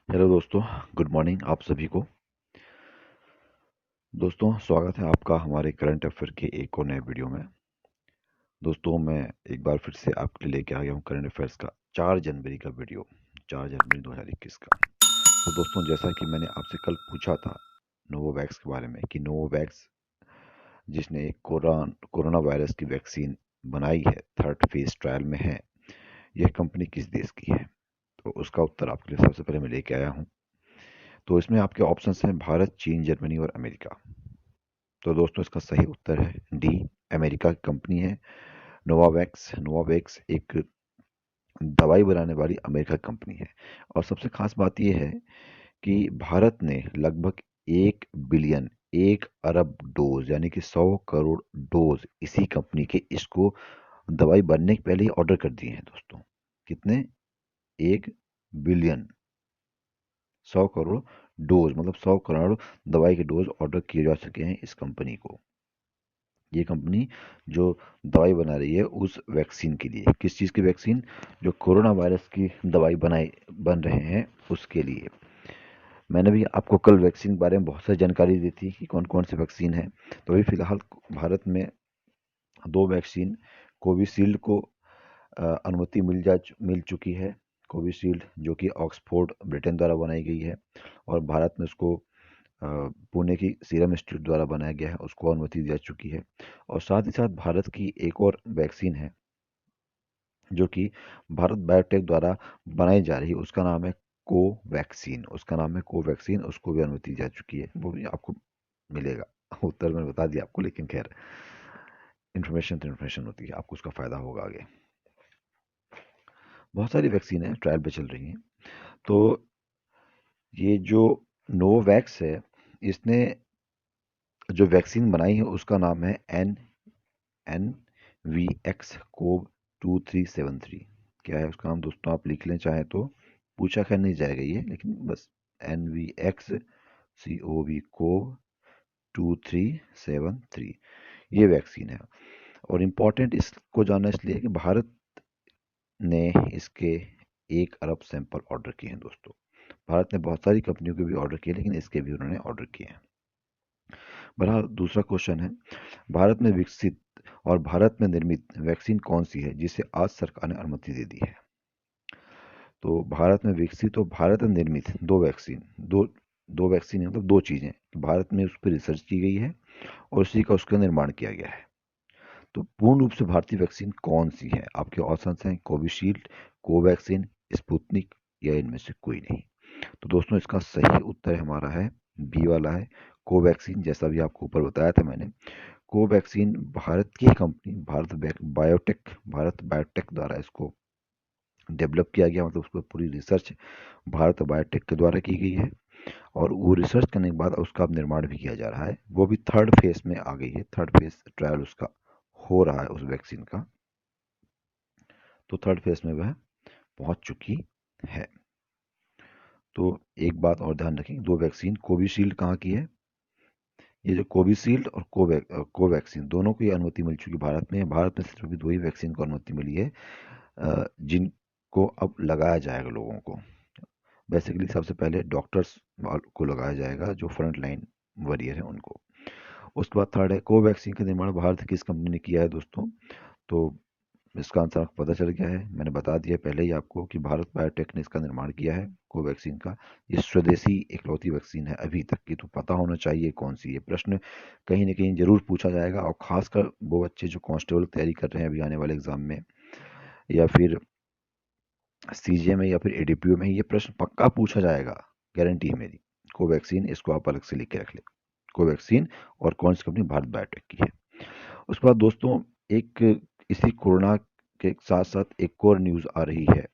Hello दोस्तों, good morning आप सभी को। दोस्तों स्वागत है आपका हमारे करंट अफेयर के एक और नए वीडियो में। दोस्तों मैं एक बार फिर से आपके लिए लेके आ गया हूँ करंट अफेयर्स का 4 जनवरी का वीडियो, 4 जनवरी 2021 का। तो दोस्तों जैसा कि मैंने आपसे कल पूछा था नोवोवैक्स के बारे में कि नोवोवैक्स जिसने एक कोरोना वायरस की वैक्सीन बनाई है, थर्ड फेज ट्रायल में है, यह कंपनी किस देश की है। तो उसका उत्तर आपके लिए सबसे पहले मैं लेके आया हूँ। तो इसमें आपके ऑप्शंस हैं भारत, चीन, जर्मनी और अमेरिका। तो दोस्तों इसका सही उत्तर है डी, अमेरिका की कंपनी है नोवावैक्स। नोवावैक्स एक दवाई बनाने वाली अमेरिका की कंपनी है। और सबसे खास बात यह है कि भारत ने लगभग 1 बिलियन 1 अरब डोज यानी कि 100 करोड़ डोज इसी कंपनी के इसको दवाई बनने के पहले ही ऑर्डर कर दिए हैं दोस्तों। कितने? 1 बिलियन 100 करोड़ डोज, मतलब 100 करोड़ दवाई के डोज ऑर्डर किए जा चुके हैं इस कंपनी को। ये कंपनी जो दवाई बना रही है उस वैक्सीन के लिए। किस चीज़ की वैक्सीन? जो कोरोना वायरस की दवाई बन रहे हैं उसके लिए। मैंने भी आपको कल वैक्सीन के बारे में बहुत सारी जानकारी दी थी कि कौन कौन सी वैक्सीन है। तो अभी फिलहाल भारत में 2 वैक्सीन कोविशील्ड को अनुमति मिल चुकी है। कोविशील्ड जो कि ऑक्सफोर्ड ब्रिटेन द्वारा बनाई गई है और भारत में उसको पुणे की सीरम इंस्टीट्यूट द्वारा बनाया गया है, उसको अनुमति दी जा चुकी है। और साथ ही साथ भारत की एक और वैक्सीन है जो कि भारत बायोटेक द्वारा बनाई जा रही है, उसका नाम है कोवैक्सीन। उसको भी अनुमति दी जा चुकी है, वो भी आपको मिलेगा। उत्तर मैंने बता दिया आपको, लेकिन खैर इन्फॉर्मेशन तो इन्फॉर्मेशन होती है, आपको उसका फायदा होगा आगे। बहुत सारी वैक्सीन है ट्रायल पे चल रही हैं। तो ये जो नोवैक्स है, इसने जो वैक्सीन बनाई है उसका नाम है NVX कोव 2373। क्या है उसका नाम दोस्तों? आप लिख लें चाहे तो, पूछा खैर नहीं जाएगा ये, लेकिन बस NVX COV कोव 2373 ये वैक्सीन है। और इम्पॉर्टेंट इसको जानना इसलिए कि भारत ने इसके 1 अरब सैंपल ऑर्डर किए हैं दोस्तों। भारत ने बहुत सारी कंपनियों के भी ऑर्डर किए, लेकिन इसके भी उन्होंने ऑर्डर किए हैं। बहरहाल दूसरा क्वेश्चन है, भारत में विकसित और भारत में निर्मित वैक्सीन कौन सी है जिसे आज सरकार ने अनुमति दे दी है। तो भारत में विकसित और भारत में निर्मित दो वैक्सीन है, मतलब 2 चीजें। भारत में उस पर रिसर्च की गई है और उसी का उसका निर्माण किया गया है। तो पूर्ण रूप से भारतीय वैक्सीन कौन सी है? आपके ऑप्शंस हैं कोविशील्ड, कोवैक्सीन, स्पुतनिक या इनमें से कोई नहीं। तो दोस्तों इसका सही उत्तर हमारा है बी वाला है, कोवैक्सीन। जैसा भी आपको ऊपर बताया था मैंने, कोवैक्सीन भारत की कंपनी भारत बायोटेक द्वारा इसको डेवलप किया गया, मतलब उसको पूरी रिसर्च भारत बायोटेक के द्वारा की गई है। और वो रिसर्च करने के बाद उसका अब निर्माण भी किया जा रहा है, वो भी थर्ड फेज में आ गई है। थर्ड फेज ट्रायल उसका हो रहा है उस वैक्सीन का। तो थर्ड फेज में वह पहुंच चुकी है। तो एक बात और ध्यान रखें, 2 वैक्सीन कोविशील्ड कहाँ की है? ये जो कोविशील्ड और कोवैक्सीन दोनों को ये अनुमति मिल चुकी भारत में। भारत में सिर्फ अभी 2 ही वैक्सीन को अनुमति मिली है जिनको अब लगाया जाएगा लोगों को। बेसिकली सबसे पहले डॉक्टर्स को लगाया जाएगा जो फ्रंट लाइन वॉरियर है उनको। उसके बाद थर्ड है कोवैक्सीन का निर्माण भारत की किस कंपनी ने किया है दोस्तों। तो इसका आंसर आपको पता चल गया है, मैंने बता दिया पहले ही आपको कि भारत बायोटेक ने इसका निर्माण किया है कोवैक्सीन का। ये स्वदेशी इकलौती वैक्सीन है अभी तक की। तो पता होना चाहिए कौन सी। ये प्रश्न कहीं ना कहीं जरूर पूछा जाएगा, और खासकर वो बच्चे जो कांस्टेबल तैयारी कर रहे हैं अभी आने वाले एग्जाम में, या फिर सीजे में, या फिर एडीपीओ में, ये प्रश्न पक्का पूछा जाएगा, गारंटी है मेरी। कोवैक्सीन, इसको आप अलग से लिख के रख ले। कोवैक्सीन और कौन सी कंपनी? भारत बायोटेक की है। उसके बाद दोस्तों एक इसी कोरोना के साथ साथ एक और न्यूज आ रही है,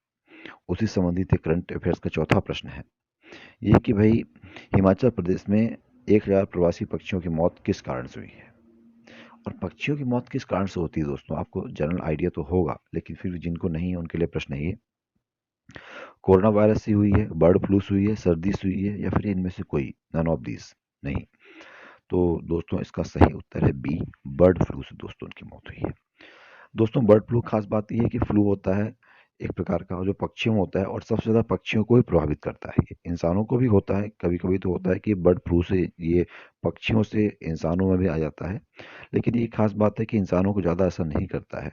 उसी संबंधित करंट अफेयर्स का चौथा प्रश्न है ये कि भाई हिमाचल प्रदेश में 1,000 प्रवासी पक्षियों की मौत किस कारण से हुई है। और पक्षियों की मौत किस कारण से होती है दोस्तों, आपको जनरल आइडिया तो होगा, लेकिन फिर भी जिनको नहीं है उनके लिए प्रश्न है ये। कोरोना वायरस से हुई है, बर्ड फ्लू से हुई है, सर्दी से हुई है, या फिर इनमें से कोई, नन ऑफ दिस नहीं। तो दोस्तों इसका सही उत्तर है बी, बर्ड फ्लू से दोस्तों उनकी मौत हुई है। दोस्तों बर्ड फ्लू खास बात यह है कि फ्लू होता है एक प्रकार का जो पक्षियों में होता है, और सबसे ज़्यादा पक्षियों को ही प्रभावित करता है। ये इंसानों को भी होता है, कभी कभी तो होता है कि बर्ड फ्लू से ये पक्षियों से इंसानों में भी आ जाता है, लेकिन ये खास बात है कि इंसानों को ज़्यादा असर नहीं करता है।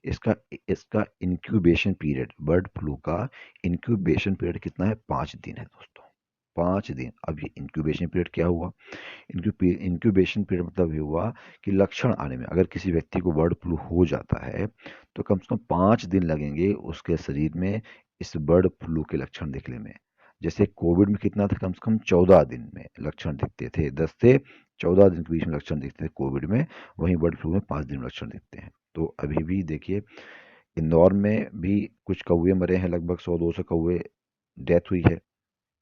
इसका इसका इंक्यूबेशन पीरियड, बर्ड फ्लू का इंक्यूबेशन पीरियड कितना है? 5 दिन है दोस्तों, 5 दिन। अब ये इंक्यूबेशन पीरियड क्या हुआ? इंक्यूबेशन पीरियड मतलब ये हुआ कि लक्षण आने में, अगर किसी व्यक्ति को बर्ड फ्लू हो जाता है तो कम से कम 5 दिन लगेंगे उसके शरीर में इस बर्ड फ्लू के लक्षण दिखने में। जैसे कोविड में कितना था? कम से कम 14 दिन में लक्षण दिखते थे, 10 से 14 दिन के बीच में लक्षण दिखते थे कोविड में। वहीं बर्ड फ्लू में 5 दिन में लक्षण दिखते हैं। तो अभी भी देखिए, इंदौर में भी कुछ कौवे मरे हैं, लगभग 100-200 कौवे डेथ हुई है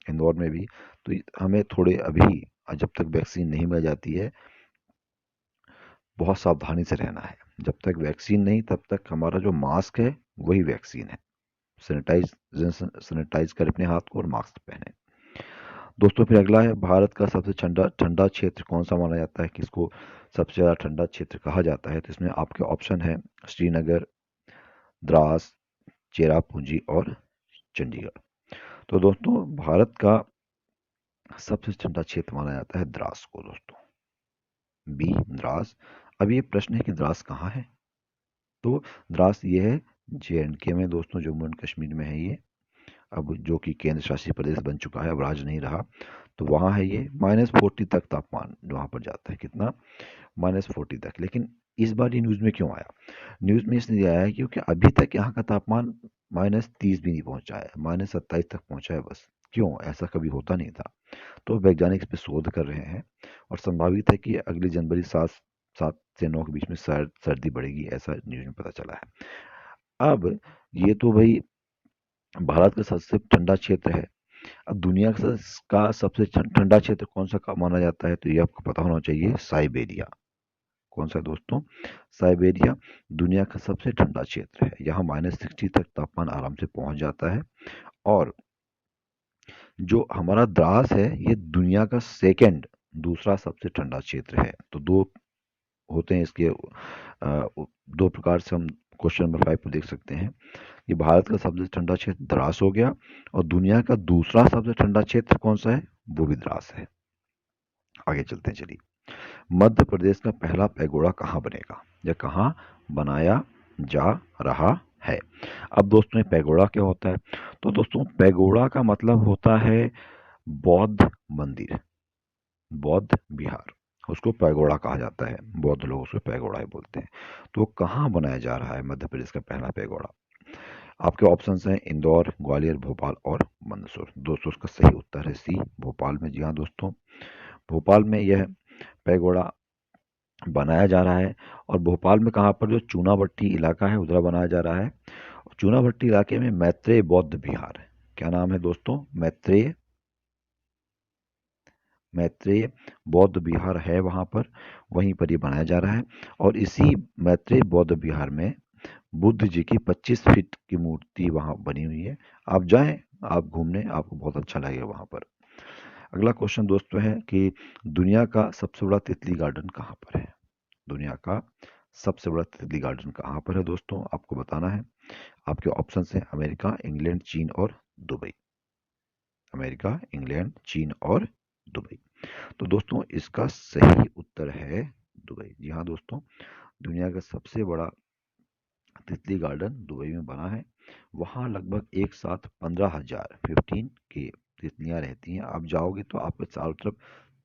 इंदौर में भी। तो हमें थोड़े अभी, जब तक वैक्सीन नहीं मिल जाती है, बहुत सावधानी से रहना है। जब तक वैक्सीन नहीं, तब तक हमारा जो मास्क है वही वैक्सीन है। सैनिटाइज सैनिटाइज करें अपने हाथ को और मास्क पहने। दोस्तों फिर अगला है, भारत का सबसे ठंडा ठंडा क्षेत्र कौन सा माना जाता है? किसको सबसे ज़्यादा ठंडा क्षेत्र कहा जाता है? तो इसमें आपके ऑप्शन है श्रीनगर, द्रास, चेरापूंजी और चंडीगढ़। तो दोस्तों भारत का सबसे ठंडा क्षेत्र माना जाता है द्रास को दोस्तों, बी द्रास। अब ये प्रश्न है कि द्रास कहाँ है? तो द्रास ये है JNK में दोस्तों, जम्मू एंड कश्मीर में है ये। अब जो कि केंद्र शासित प्रदेश बन चुका है, अब राज्य नहीं रहा, तो वहाँ है ये। -40 तक तापमान वहाँ पर जाता है, कितना? -40 तक। लेकिन इस बार ये न्यूज़ में क्यों आया? न्यूज़ में इसलिए आया है क्योंकि अभी तक यहाँ का तापमान -30 भी नहीं पहुंचा है, -27 तक पहुंचा है बस। क्यों? ऐसा कभी होता नहीं था। तो वैज्ञानिक इस पे शोध कर रहे हैं, और संभावित है कि अगली जनवरी 7 से 9 के बीच में सर्दी बढ़ेगी, ऐसा न्यूज़ में पता चला है। अब ये तो भाई भारत का सबसे ठंडा क्षेत्र है। अब दुनिया का सबसे ठंडा क्षेत्र कौन सा माना जाता है? तो ये आपको पता होना चाहिए, साइबेरिया। कौन सा दोस्तों? साइबेरिया दुनिया का सबसे ठंडा क्षेत्र है। यहाँ -60 तक तापमान आराम से पहुंच जाता है। और जो हमारा द्रास है, ये दुनिया का सेकंड, दूसरा सबसे ठंडा क्षेत्र है। तो दो होते हैं इसके, दो प्रकार से हम क्वेश्चन नंबर 5 को देख सकते हैं। ये भारत का सबसे ठंडा क्षेत्र द्रास हो गया, और दुनिया का दूसरा सबसे ठंडा क्षेत्र कौन सा है? वो भी द्रास है। आगे चलते हैं, चलिए। मध्य प्रदेश का पहला पैगोडा कहाँ बनेगा, या कहाँ बनाया जा रहा है? अब दोस्तों ये पैगोडा क्या होता है? तो दोस्तों पैगोडा का मतलब होता है बौद्ध मंदिर, बौद्ध विहार, उसको पैगोडा कहा जाता है। बौद्ध लोग उसको पैगोडा ही बोलते हैं। तो कहाँ बनाया जा रहा है मध्य प्रदेश का पहला पैगोडा? आपके ऑप्शंस हैं इंदौर, ग्वालियर, भोपाल और मंदसौर। दोस्तों उसका सही उत्तर है सी, भोपाल में। जी हाँ दोस्तों, भोपाल में यह पैगोडा बनाया जा रहा है। और भोपाल में कहाँ पर? जो चूनाभट्टी इलाका है उधर बनाया जा रहा है। चूनाभट्टी इलाके में मैत्रेय बौद्ध विहार है। क्या नाम है दोस्तों? मैत्रेय मैत्रेय बौद्ध विहार है वहाँ पर, वहीं पर ये बनाया जा रहा है। और इसी मैत्रेय बौद्ध विहार में बुद्ध जी की 25 फीट की मूर्ति वहाँ बनी हुई है। आप जाएं, आप घूमने, आपको बहुत अच्छा लगेगा वहाँ पर। अगला क्वेश्चन दोस्तों है कि दुनिया का सबसे बड़ा तितली गार्डन कहाँ पर है? दुनिया का सबसे बड़ा तितली गार्डन कहाँ पर है दोस्तों? आपको बताना है। आपके ऑप्शन हैं अमेरिका, इंग्लैंड, चीन और दुबई। अमेरिका, इंग्लैंड, चीन और दुबई। तो दोस्तों इसका सही उत्तर है दुबई। जी हाँ दोस्तों, दुनिया का सबसे बड़ा तितली गार्डन दुबई में बना है। वहाँ लगभग एक साथ 15,000 15 के तितलियाँ रहती हैं। आप जाओगे तो आपके चारों तरफ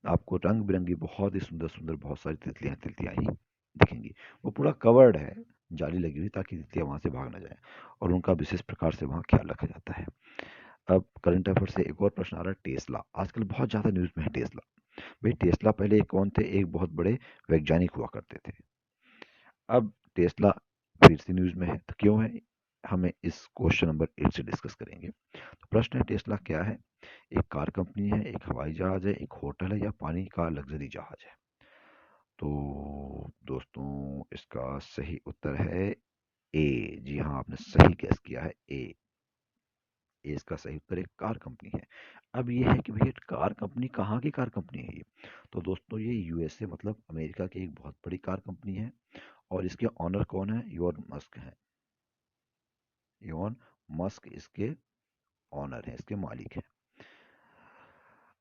आपको रंग बिरंगी बहुत ही सुंदर सुंदर बहुत सारी तितलियाँ तितलियाँ ही दिखेंगी। वो पूरा कवर्ड है, जाली लगी हुई, ताकि तितलियाँ वहाँ से भाग ना जाए, और उनका विशेष प्रकार से वहाँ ख्याल रखा जाता है। अब करंट अफेयर से एक और प्रश्न आ रहा है, टेस्ला। आजकल बहुत ज़्यादा न्यूज़ में है टेस्ला। भाई टेस्ला पहले कौन थे? एक बहुत बड़े वैज्ञानिक हुआ करते थे। अब टेस्ला फिर से न्यूज़ में है, तो क्यों है? हमें इस क्वेश्चन नंबर 8 से डिस्कस करेंगे। तो प्रश्न है टेस्ला क्या है? एक कार कंपनी है, एक हवाई जहाज है, एक होटल है, या पानी का लग्जरी जहाज है? तो दोस्तों इसका सही उत्तर है ए। जी हाँ, आपने सही गैस किया है, ए। इसका सही उत्तर एक कार कंपनी है। अब ये है कि भैया कार कंपनी कहाँ की कार कंपनी है ये? तो दोस्तों ये USA मतलब अमेरिका की एक बहुत बड़ी कार कंपनी है, और इसके ऑनर कौन है? इलोन मस्क है। इलोन मस्क इसके ऑनर हैं, इसके मालिक हैं।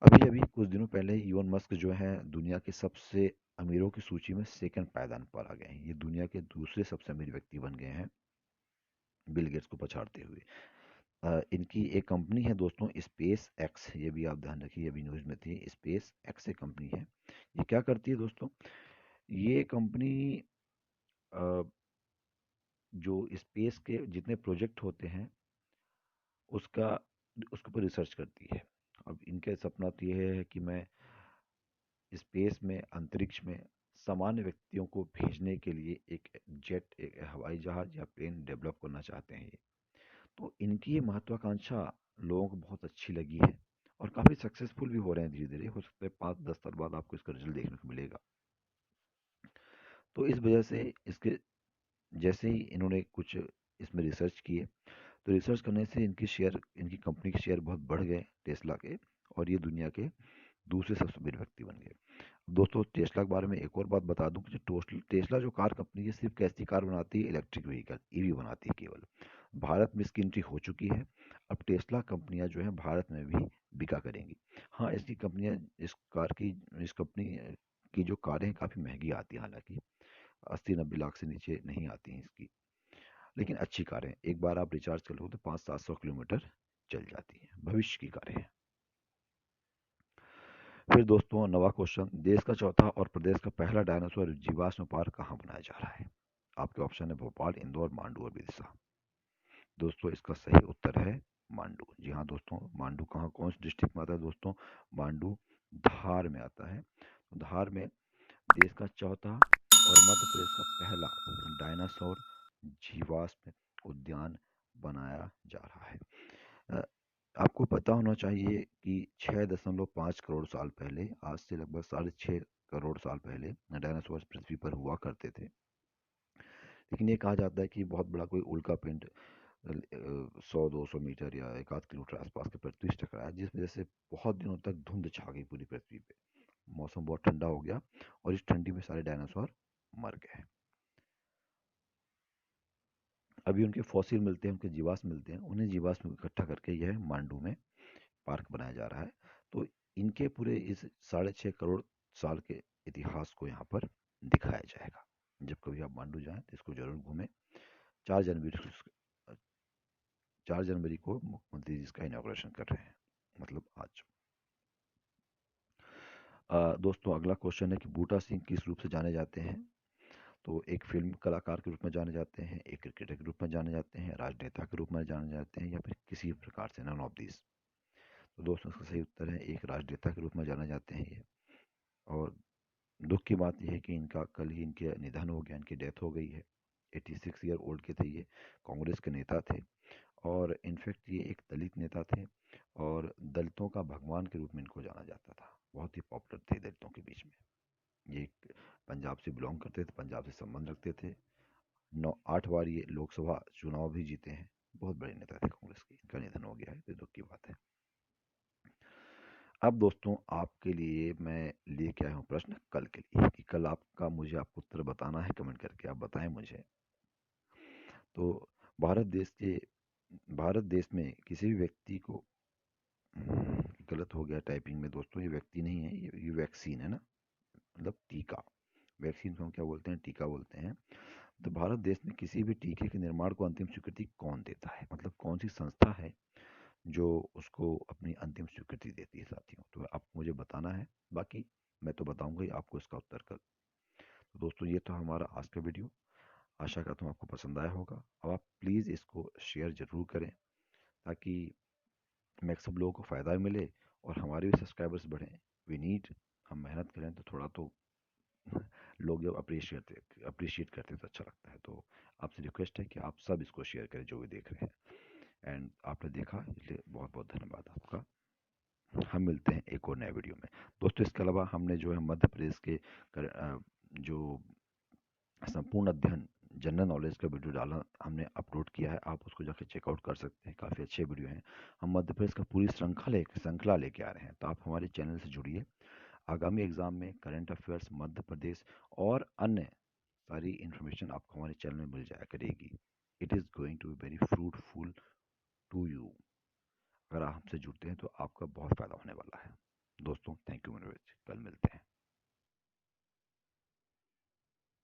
अभी अभी कुछ दिनों पहले इलोन मस्क जो है दुनिया के सबसे अमीरों की सूची में सेकंड पायदान पर आ गए हैं। ये दुनिया के दूसरे सबसे अमीर व्यक्ति बन गए हैं बिल गेट्स को पछाड़ते हुए। इनकी एक कंपनी है दोस्तों, स्पेस एक्स, ये भी आप ध्यान रखिए, अभी न्यूज़ में थी। स्पेस एक्स एक कंपनी है। ये क्या करती है दोस्तों? ये कंपनी जो स्पेस के जितने प्रोजेक्ट होते हैं उसका उसके ऊपर रिसर्च करती है। अब इनका सपना तो ये है कि मैं स्पेस में, अंतरिक्ष में सामान्य व्यक्तियों को भेजने के लिए एक जेट, एक हवाई जहाज या प्लेन डेवलप करना चाहते हैं ये। तो इनकी ये महत्वाकांक्षा लोगों को बहुत अच्छी लगी है और काफ़ी सक्सेसफुल भी हो रहे हैं धीरे धीरे। हो सकता है 5-10 साल बाद आपको इसका रिजल्ट देखने को मिलेगा। तो इस वजह से इसके जैसे ही इन्होंने कुछ इसमें रिसर्च किए, तो रिसर्च करने से इनकी कंपनी के शेयर बहुत बढ़ गए टेस्ला के, और ये दुनिया के दूसरे सबसे बड़े व्यक्ति बन गए। दोस्तों टेस्ला के बारे में एक और बात बता दूं कि जो टेस्ला जो कार कंपनी है सिर्फ कैसी कार बनाती है? इलेक्ट्रिक व्हीकल, ईवी बनाती है केवल। भारत में इसकी एंट्री हो चुकी है। अब टेस्ला कंपनियां जो है भारत में भी बिका करेंगी। हाँ, इसकी कंपनियां इस कंपनी की जो कारें हैं काफ़ी महंगी आती हैं, हालांकि 80-90 लाख से नीचे नहीं आती हैं इसकी, लेकिन अच्छी कारें। एक बार आप रिचार्ज कर लो तो 500-700 किलोमीटर चल जाती हैं। भविष्य की कारें हैं। फिर दोस्तों नवा क्वेश्चन, देश का चौथा और प्रदेश का पहला डायनासोर जीवाश्म पार्क कहाँ बनाया जा रहा है? आपके ऑप्शन है भोपाल, इंदौर, मांडू और विदिशा। दोस्तों इसका सही उत्तर है मांडू। जी हाँ दोस्तों, मांडू कहाँ, कौन सी डिस्ट्रिक्ट में आता है दोस्तों? मांडू धार में आता है। धार में देश का चौथा और मध्य प्रदेश का पहला डायनासोर जीवाश्म उद्यान बनाया जा रहा है। अ, आपको पता होना चाहिए कि 6.5 करोड़ साल पहले, आज से लगभग 6.5 करोड़ साल पहले डायनासोर पृथ्वी पर हुआ करते थे। लेकिन ये कहा जाता है कि बहुत बड़ा कोई उल्का पिंड 100-200 मीटर या 1 आध किलोमीटर आसपास के पृथ्वी से टकराया, जिस वजह से बहुत दिनों तक धुंध छा गई पूरी पृथ्वी पे। मौसम बहुत ठंडा हो गया और इस ठंडी में सारे डायनासोर मर गए। अभी उनके फॉसिल मिलते हैं, उनके जीवाश्म मिलते हैं, उन्हें जीवाश्म को इकट्ठा करके यह मांडू में पार्क बनाया जा रहा है। तो इनके पूरे इस 6.5 करोड़ साल के इतिहास को यहाँ पर दिखाया जाएगा। जब कभी आप मांडू जाएं तो इसको जरूर घूमें। 4 जनवरी 4 जनवरी को मुख्यमंत्री जी इसका इनॉग्रेशन कर रहे हैं, मतलब आज। दोस्तों अगला क्वेश्चन है कि बूटा सिंह किस रूप से जाने जाते हैं? तो एक फिल्म कलाकार के रूप में जाने जाते हैं, एक क्रिकेटर के रूप में जाने जाते हैं, राजनेता के रूप में जाने जाते हैं, या फिर किसी प्रकार से, नन ऑफ दिस। तो दोस्तों इसका सही उत्तर है एक राजनेता के रूप में जाने जाते हैं ये। और दुख की बात यह है कि इनका कल ही इनके निधन हो गया, इनकी डेथ हो गई है। 86 ईयर ओल्ड के थे ये, कांग्रेस के नेता थे, और इनफैक्ट ये एक दलित नेता थे, और दलितों का भगवान के रूप में इनको जाना जाता था। बहुत ही पॉपुलर थे दलितों के बीच में। ये पंजाब से बिलोंग करते थे, पंजाब से संबंध रखते थे। 8 बार ये लोकसभा चुनाव भी जीते हैं। बहुत बड़े नेता थे कांग्रेस के। इनका निधन हो गया है, तो दुख की बात है। अब दोस्तों आपके लिए मैं लेके आया हूँ प्रश्न कल के लिए, कि कल आपका मुझे आपको उत्तर बताना है, कमेंट करके आप बताएं मुझे। तो भारत देश में किसी भी व्यक्ति को, गलत हो गया टाइपिंग में दोस्तों, ये व्यक्ति नहीं है, ये वैक्सीन है ना, मतलब टीका। वैक्सीन को हम क्या बोलते हैं? टीका बोलते हैं। तो भारत देश में किसी भी टीके के निर्माण को अंतिम स्वीकृति कौन देता है? मतलब कौन सी संस्था है जो उसको अपनी अंतिम स्वीकृति देती है साथियों? तो आपको मुझे बताना है। बाकी मैं तो बताऊंगा ही आपको इसका उत्तर कल। तो दोस्तों ये था हमारा आज का वीडियो। आशा करता हूँ आपको पसंद आया होगा। अब आप प्लीज़ इसको शेयर ज़रूर करें, ताकि मैक्सिमम लोगों को फ़ायदा मिले और हमारे भी सब्सक्राइबर्स बढ़ें। वी नीड, हम मेहनत करें तो थोड़ा तो लोग जब अप्रिशिएट करते हैं तो अच्छा लगता है। तो आपसे रिक्वेस्ट है कि आप सब इसको शेयर करें जो भी देख रहे हैं। एंड आपने देखा, इसलिए बहुत बहुत धन्यवाद आपका। हम मिलते हैं एक और नए वीडियो में। दोस्तों इसके अलावा हमने जो है मध्य प्रदेश के जो संपूर्ण अध्ययन जनरल नॉलेज का वीडियो डाला, हमने अपलोड किया है, आप उसको जाकर चेकआउट कर सकते हैं। काफ़ी अच्छे वीडियो हैं। हम मध्य प्रदेश का पूरी श्रृंखला लेके आ रहे हैं, तो आप हमारे चैनल से जुड़िए। आगामी एग्जाम में करंट अफेयर्स, मध्य प्रदेश और अन्य सारी इन्फॉर्मेशन आपको हमारे चैनल में मिल जाया करेगी। It is going to be very fruitful to you. अगर आप हमसे जुड़ते हैं तो आपका बहुत फ़ायदा होने वाला है।